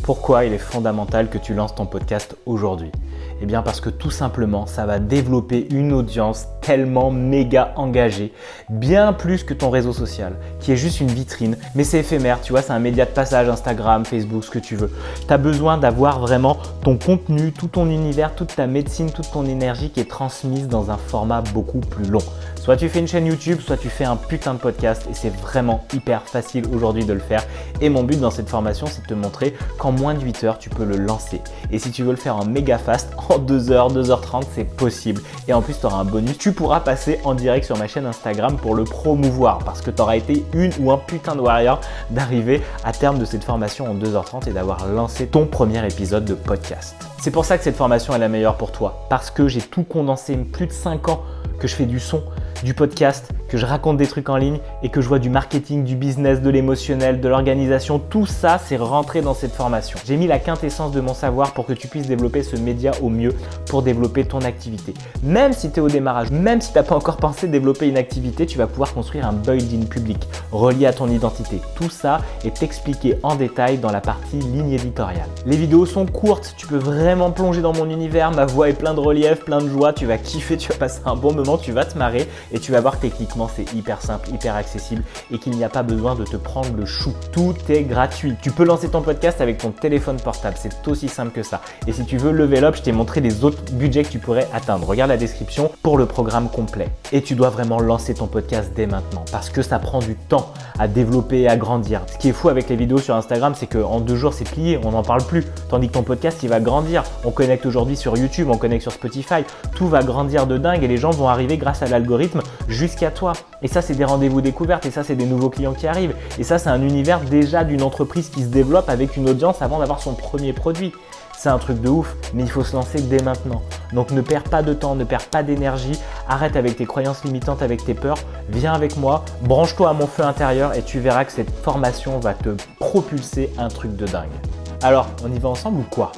Pourquoi il est fondamental que tu lances ton podcast aujourd'hui? Eh bien parce que tout simplement, ça va développer une audience tellement méga engagée, bien plus que ton réseau social, qui est juste une vitrine, mais c'est éphémère, tu vois, c'est un média de passage, Instagram, Facebook, ce que tu veux. Tu as besoin d'avoir vraiment ton contenu, tout ton univers, toute ta médecine, toute ton énergie qui est transmise dans un format beaucoup plus long. Soit tu fais une chaîne YouTube, soit tu fais un putain de podcast et c'est vraiment hyper facile aujourd'hui de le faire. Et mon but dans cette formation, c'est de te montrer qu'en moins de 8 heures, tu peux le lancer. Et si tu veux le faire en méga fast, en 2 heures, 2h30, c'est possible. Et en plus, tu auras un bonus. Tu pourras passer en direct sur ma chaîne Instagram pour le promouvoir parce que tu auras été une ou un putain de warrior d'arriver à terme de cette formation en 2h30 et d'avoir lancé ton premier épisode de podcast. C'est pour ça que cette formation est la meilleure pour toi parce que j'ai tout condensé, plus de 5 ans que je fais du son, du podcast, que je raconte des trucs en ligne et que je vois du marketing, du business, de l'émotionnel, de l'organisation. Tout ça, c'est rentré dans cette formation. J'ai mis la quintessence de mon savoir pour que tu puisses développer ce média au mieux pour développer ton activité. Même si tu es au démarrage, même si tu n'as pas encore pensé développer une activité, tu vas pouvoir construire un build-in public relié à ton identité. Tout ça est expliqué en détail dans la partie ligne éditoriale. Les vidéos sont courtes, tu peux vraiment plonger dans mon univers. Ma voix est plein de relief, plein de joie. Tu vas kiffer, tu vas passer un bon moment, tu vas te marrer et tu vas voir techniquement c'est hyper simple, hyper accessible et qu'il n'y a pas besoin de te prendre le chou. Tout est gratuit. Tu peux lancer ton podcast avec ton téléphone portable. C'est aussi simple que ça. Et si tu veux level up, je t'ai montré les autres budgets que tu pourrais atteindre. Regarde la description pour le programme complet. Et tu dois vraiment lancer ton podcast dès maintenant parce que ça prend du temps à développer et à grandir. Ce qui est fou avec les vidéos sur Instagram, c'est qu'en 2 jours, c'est plié. On n'en parle plus. Tandis que ton podcast, il va grandir. On connecte aujourd'hui sur YouTube, on connecte sur Spotify. Tout va grandir de dingue et les gens vont arriver grâce à l'algorithme jusqu'à toi. Et ça, c'est des rendez-vous découvertes et ça, c'est des nouveaux clients qui arrivent. Et ça, c'est un univers déjà d'une entreprise qui se développe avec une audience avant d'avoir son premier produit. C'est un truc de ouf, mais il faut se lancer dès maintenant. Donc ne perds pas de temps, ne perds pas d'énergie, arrête avec tes croyances limitantes, avec tes peurs, viens avec moi, branche-toi à mon feu intérieur et tu verras que cette formation va te propulser un truc de dingue. Alors, on y va ensemble ou quoi ?